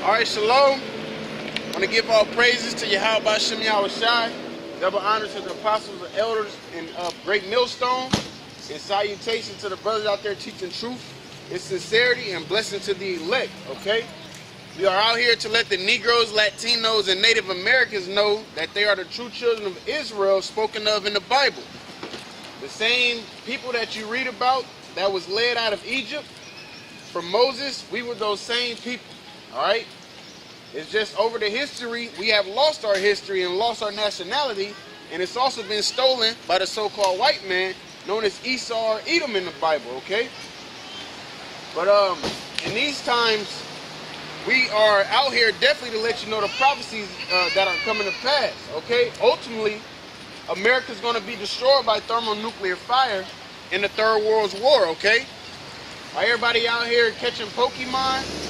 All right, shalom. I want to give all praises to Yahweh Bashem Yahushai. Double honor to the apostles and elders in Great Millstone. And salutation to the brothers out there teaching truth in sincerity, and blessing to the elect, okay? We are out here to let the Negroes, Latinos, and Native Americans know that they are the true children of Israel spoken of in the Bible. The same people that you read about that was led out of Egypt from Moses, we were those same people, all right? It's just over the history, we have lost our history and lost our nationality, and it's also been stolen by the so-called white man known as Esau or Edom in the Bible, okay? But in these times, we are out here definitely to let you know the prophecies that are coming to pass, okay? Ultimately, America's going to be destroyed by thermonuclear fire in the Third World War, okay? Everybody out here catching Pokemon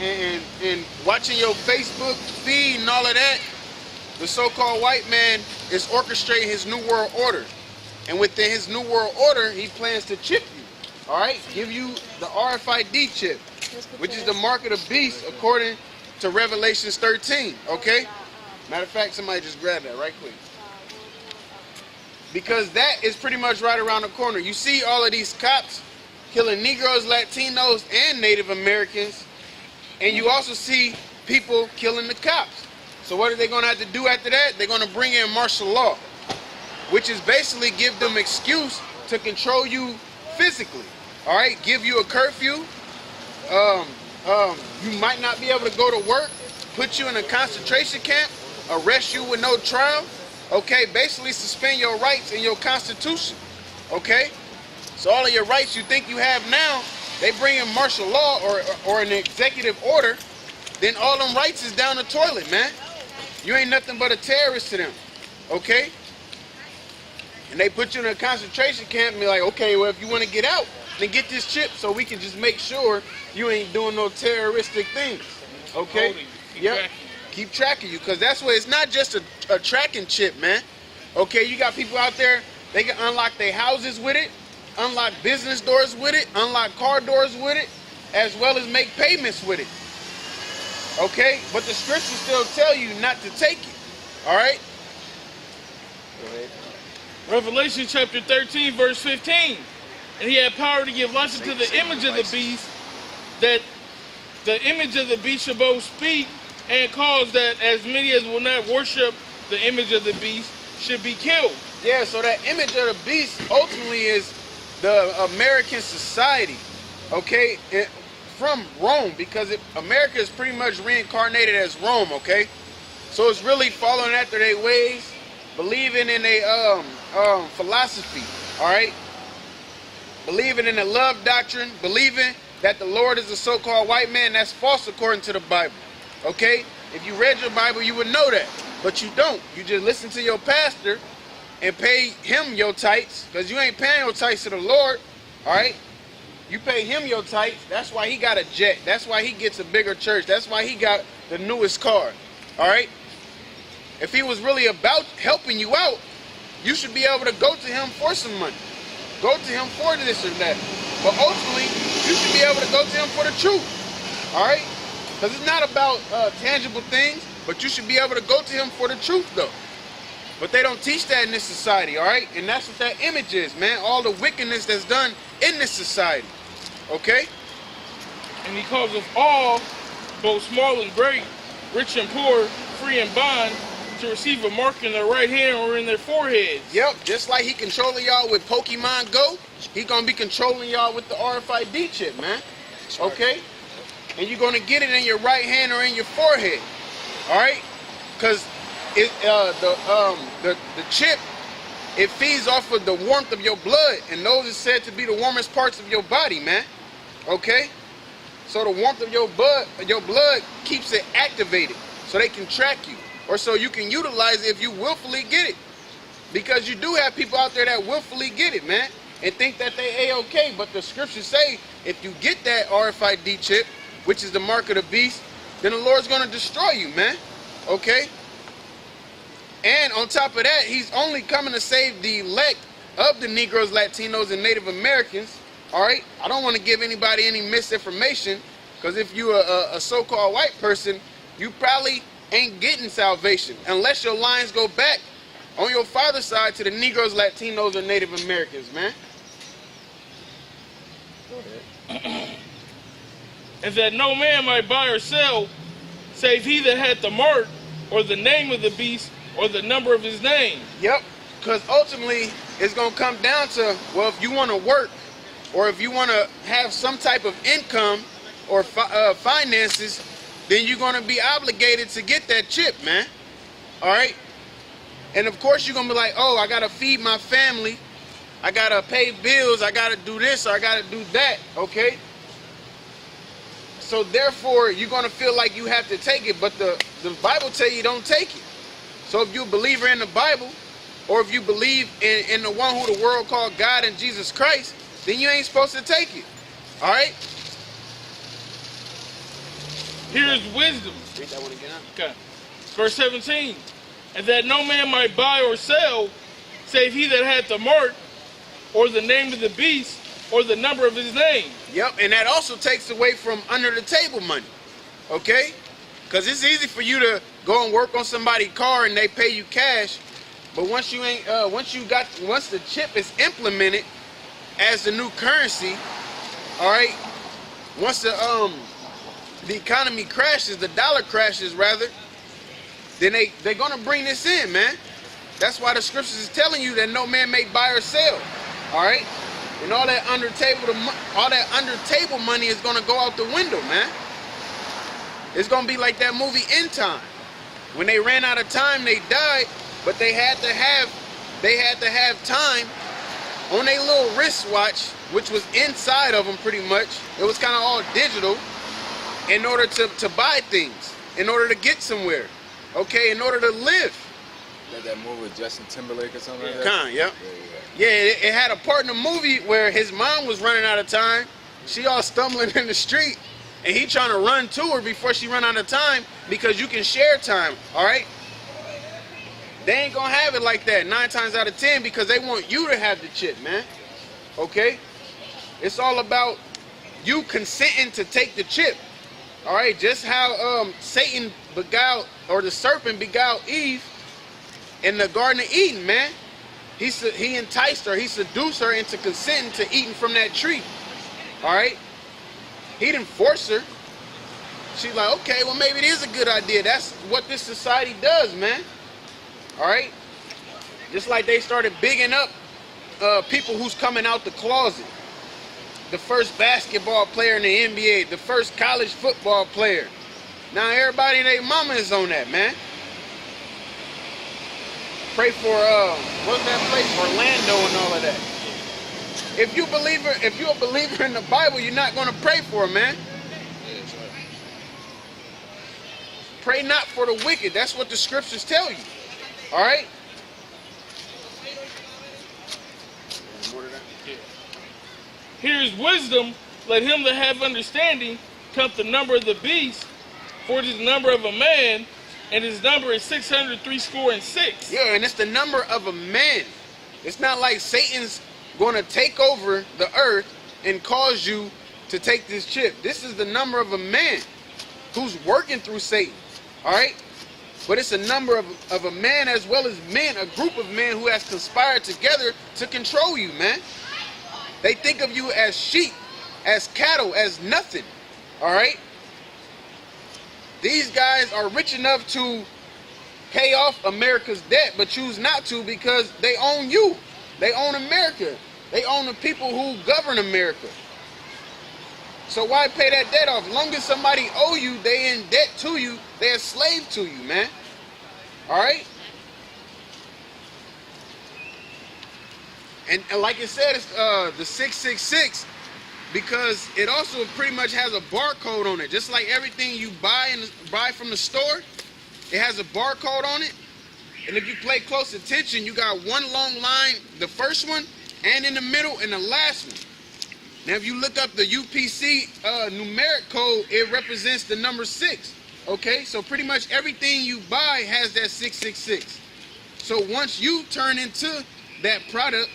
and watching your Facebook feed and all of that, the so-called white man is orchestrating his New World Order. And within his New World Order, he plans to chip you, all right? Give you the RFID chip, which is the mark of the beast according to Revelations 13, okay? Matter of fact, somebody just grab that right quick. Because that is pretty much right around the corner. You see all of these cops killing Negroes, Latinos, and Native Americans, and you also see people killing the cops. So what are they gonna have to do after that? They're gonna bring in martial law, which is basically give them excuse to control you physically, all right? Give you a curfew. You might not be able to go to work, put you in a concentration camp, arrest you with no trial, okay? Basically suspend your rights and your constitution, okay? So all of your rights you think you have now, they bring in martial law or an executive order, then all them rights is down the toilet, man. You ain't nothing but a terrorist to them, okay? And they put you in a concentration camp and be like, okay, well, if you want to get out, then get this chip so we can just make sure you ain't doing no terroristic things, okay? Yep. Keep track of you, because that's what, it's not just a tracking chip, man. Okay, you got people out there, they can unlock their houses with it, unlock business doors with it, unlock car doors with it, as well as make payments with it. Okay, but the scriptures still tell you not to take it, all right? Go ahead. Revelation chapter 13, verse 15. And he had power to give license to the image of the beast, that the image of the beast should both speak and cause that as many as will not worship the image of the beast should be killed. Yeah, so that image of the beast ultimately is the American society, okay? From Rome, because America is pretty much reincarnated as Rome, okay? So it's really following after their ways, believing in their philosophy, all right? Believing in the love doctrine, believing that the Lord is a so-called white man. That's false according to the Bible, okay? If you read your Bible, you would know that, but you don't. You just listen to your pastor and pay him your tithes, because you ain't paying your tithes to the Lord, all right? You pay him your tithes. That's why he got a jet. That's why he gets a bigger church. That's why he got the newest car, all right? If he was really about helping you out, you should be able to go to him for some money. Go to him for this or that. But ultimately, you should be able to go to him for the truth, all right? Because it's not about tangible things, but you should be able to go to him for the truth, though. But they don't teach that in this society, all right? And that's what that image is, man. All the wickedness that's done in this society, okay? And he calls us all, both small and great, rich and poor, free and bond, to receive a mark in their right hand or in their foreheads. Yep, just like he controlling y'all with Pokemon Go, he gonna be controlling y'all with the RFID chip, man. Okay? And you're gonna get it in your right hand or in your forehead, all right? Because the chip, it feeds off of the warmth of your blood, and those is said to be the warmest parts of your body, man. Okay? So the warmth of your blood keeps it activated, so they can track you, or so you can utilize it if you willfully get it. Because you do have people out there that willfully get it, man, and think that they A-okay, but the scriptures say if you get that RFID chip, which is the mark of the beast, then the Lord's gonna destroy you, man. Okay? And on top of that, he's only coming to save the elect of the Negroes, Latinos, and Native Americans, all right? I don't want to give anybody any misinformation. Because if you a so-called white person, you probably ain't getting salvation unless your lines go back on your father's side to the Negroes, Latinos, or Native Americans, man. Go ahead. And that no man might buy or sell, save he that hath the mark, or the name of the beast, or the number of his name. Yep, because ultimately it's going to come down to, well, if you want to work, or if you want to have some type of income or finances, then you're going to be obligated to get that chip, man. All right? And of course you're going to be like, oh, I got to feed my family. I got to pay bills. I got to do this or I got to do that, okay? So therefore, you're going to feel like you have to take it, but the Bible tell you don't take it. So if you're a believer in the Bible, or if you believe in the one who the world called God and Jesus Christ, then you ain't supposed to take it. All right? Here is wisdom. Read that one again. Okay. Verse 17. And that no man might buy or sell, save he that hath the mark, or the name of the beast, or the number of his name. Yep, and that also takes away from under the table money. Okay? Because it's easy for you to go and work on somebody's car and they pay you cash, but once the chip is implemented as the new currency, all right, once the economy crashes, the dollar crashes rather, then they're gonna bring this in, man. That's why the scriptures is telling you that no man may buy or sell, all right, and all that under table money is gonna go out the window, man. It's gonna be like that movie End Time. When they ran out of time, they died, but they had to have time on their little wristwatch, which was inside of them pretty much. It was kind of all digital, in order to buy things, in order to get somewhere, okay, in order to live. Like that movie with Justin Timberlake or something like that? Kind, yep. Yeah. Yeah, it had a part in the movie where his mom was running out of time. She all stumbling in the street, and he trying to run to her before she run out of time, because you can share time, all right? They ain't gonna have it like that 9 times out of 10 because they want you to have the chip, man. Okay? It's all about you consenting to take the chip. All right? Just how Satan beguiled, or the serpent beguiled Eve in the Garden of Eden, man. He enticed her, he seduced her into consenting to eating from that tree. All right? He didn't force her. She's like, okay, well, maybe it is a good idea. That's what this society does, man. All right? Just like they started bigging up people who's coming out the closet. The first basketball player in the NBA, the first college football player. Now everybody and their mama is on that, man. Pray for, what's that place? Orlando and all of that. If you're a believer in the Bible, you're not going to pray for him, man. Pray not for the wicked. That's what the scriptures tell you. All right? Here is wisdom. Let him that have understanding count the number of the beast, for it is the number of a man, and his number is 666. Yeah, and it's the number of a man. It's not like Satan's going to take over the earth and cause you to take this chip. This is the number of a man who's working through Satan. All right? But it's a number of a man as well as men, a group of men who has conspired together to control you, man. They think of you as sheep, as cattle, as nothing. All right? These guys are rich enough to pay off America's debt, but choose not to because they own you. They own America. They own the people who govern America. So why pay that debt off? As long as somebody owe you, they in debt to you, they're a slave to you, man. All right? And like it said, it's the 666, because it also pretty much has a barcode on it. Just like everything you buy from the store, it has a barcode on it. And if you pay close attention, you got one long line, the first one, and in the middle, and the last one. Now, if you look up the UPC numeric code, it represents the number 6. Okay, so pretty much everything you buy has that 666. So once you turn into that product,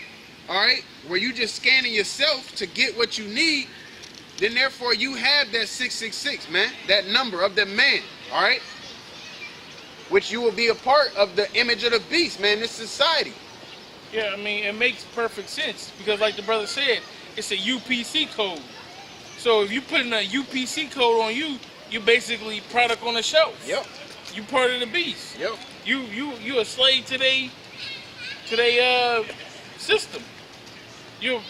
all right, where you just scanning yourself to get what you need, then therefore you have that 666, man, that number of the man, all right? Which you will be a part of the image of the beast, man, this society. Yeah, I mean, it makes perfect sense because like the brother said, it's a UPC code. So if you put in a UPC code on you, you're basically product on the shelf. Yep. You part of the beast. Yep. You a slave to they system. You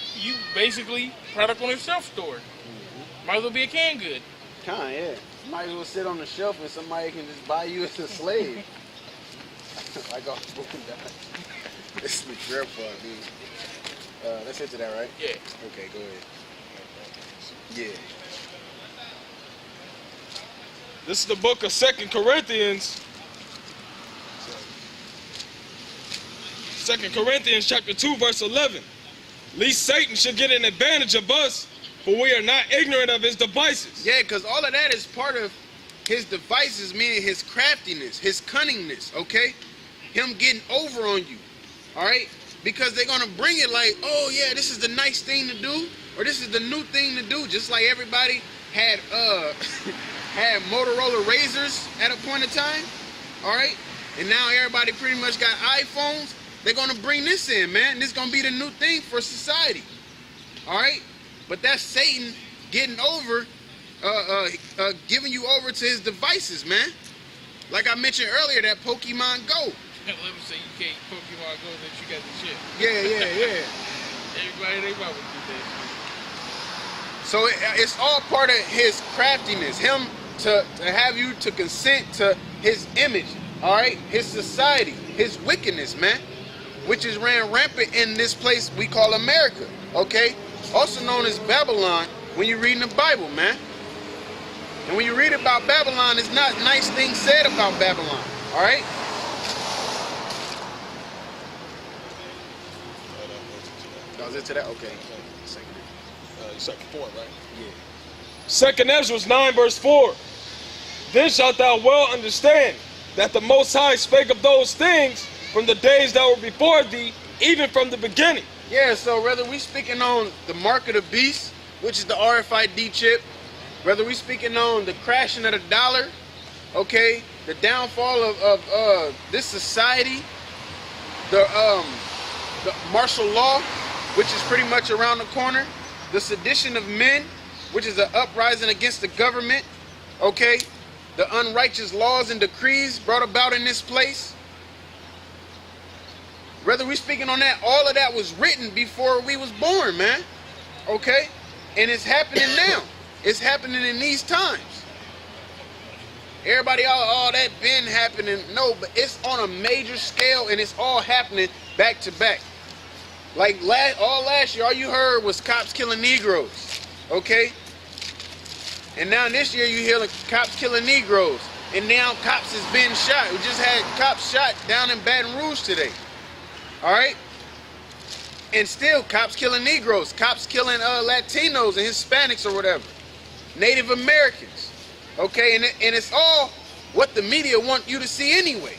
basically product on the shelf store. Might as well be a canned good. Kinda, yeah. You might as well sit on the shelf and somebody can just buy you as a slave. Like a This is the trip part, dude. Let's hit to that, right? Yeah. Okay, go ahead. Yeah. This is the book of 2 Corinthians. 2 Corinthians chapter 2, verse 11. Lest Satan should get an advantage of us, for we are not ignorant of his devices. Yeah, because all of that is part of his devices, meaning his craftiness, his cunningness, okay? Him getting over on you, all right? Because they're going to bring it like, oh, yeah, this is the nice thing to do, or this is the new thing to do, just like everybody had had Motorola Razors at a point in time, all right? And now everybody pretty much got iPhones. They're going to bring this in, man. This is going to be the new thing for society, all right? But that's Satan getting over, giving you over to his devices, man. Like I mentioned earlier, that Pokemon Go. Let me say you can't Pokemon Go that you got the shit. Yeah. Everybody they probably do that So it's all part of his craftiness, him to have you to consent to his image, all right? His society, his wickedness, man, which is ran rampant in this place we call America, okay? Also known as Babylon when you read in the Bible, man. And when you read about Babylon, it's not nice things said about Babylon, all right? Was it to that? Okay. You said 4, right? Yeah. 2 Ezra 9, verse 4. Then shalt thou well understand that the Most High spake of those things from the days that were before thee, even from the beginning. Yeah, so whether we speaking on the mark of the beast, which is the RFID chip, whether we speaking on the crashing of the dollar, okay, the downfall of this society, the martial law, which is pretty much around the corner, the sedition of men, which is an uprising against the government, okay, the unrighteous laws and decrees brought about in this place. Whether we speaking on that, all of that was written before we was born, man. Okay? And it's happening now. It's happening in these times. Everybody, all that been happening. No, but it's on a major scale and it's all happening back to back. Like last year, all you heard was cops killing Negroes. Okay? And now this year you hear cops killing Negroes. And now cops has been shot. We just had cops shot down in Baton Rouge today. All right, and still cops killing Negroes, cops killing Latinos and Hispanics or whatever, Native Americans. Okay, and it's all what the media want you to see anyway.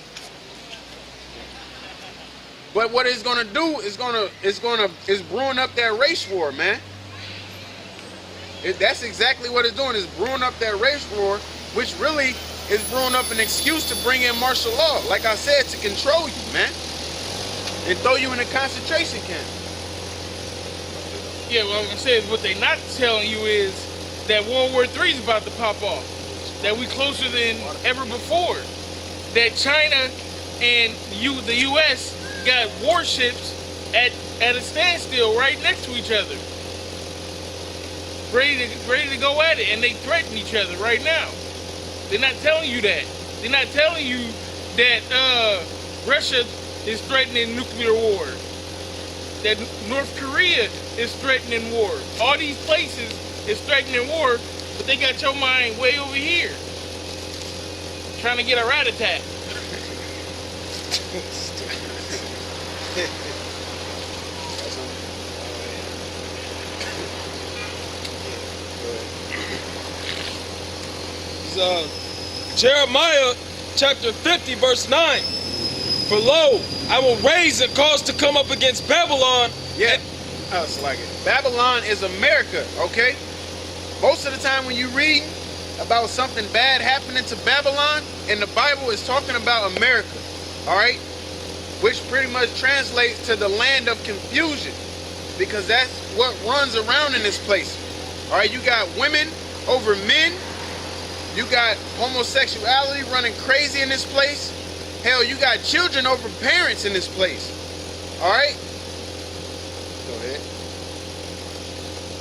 But what it's gonna do is brewing up that race war, man. That's exactly what it's doing. Is brewing up that race war, which really is brewing up an excuse to bring in martial law. Like I said, to control you, man. And throw you in a concentration camp. Yeah, well, I'm saying what they not telling you is that World War III is about to pop off. That we closer than ever before. That China and the U.S. got warships at a standstill right next to each other. Ready to go at it, and they threaten each other right now. They're not telling you that. They're not telling you that Russia is threatening nuclear war, that North Korea is threatening war. All these places is threatening war, but they got your mind way over here, trying to get a rat attack. Jeremiah chapter 50, verse 9. For lo, I will raise a cause to come up against Babylon. Yeah, it's like it. Babylon is America, okay? Most of the time when you read about something bad happening to Babylon in the Bible, it's talking about America, all right? Which pretty much translates to the land of confusion, because that's what runs around in this place. All right, you got women over men. You got homosexuality running crazy in this place. Hell, you got children over parents in this place. All right? Go ahead.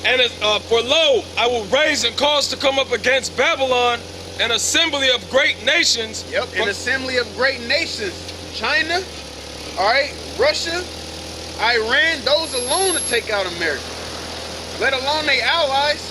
And for lo, I will raise and cause to come up against Babylon an assembly of great nations. Yep, an assembly of great nations. China, all right, Russia, Iran, those alone to take out America. Let alone their allies.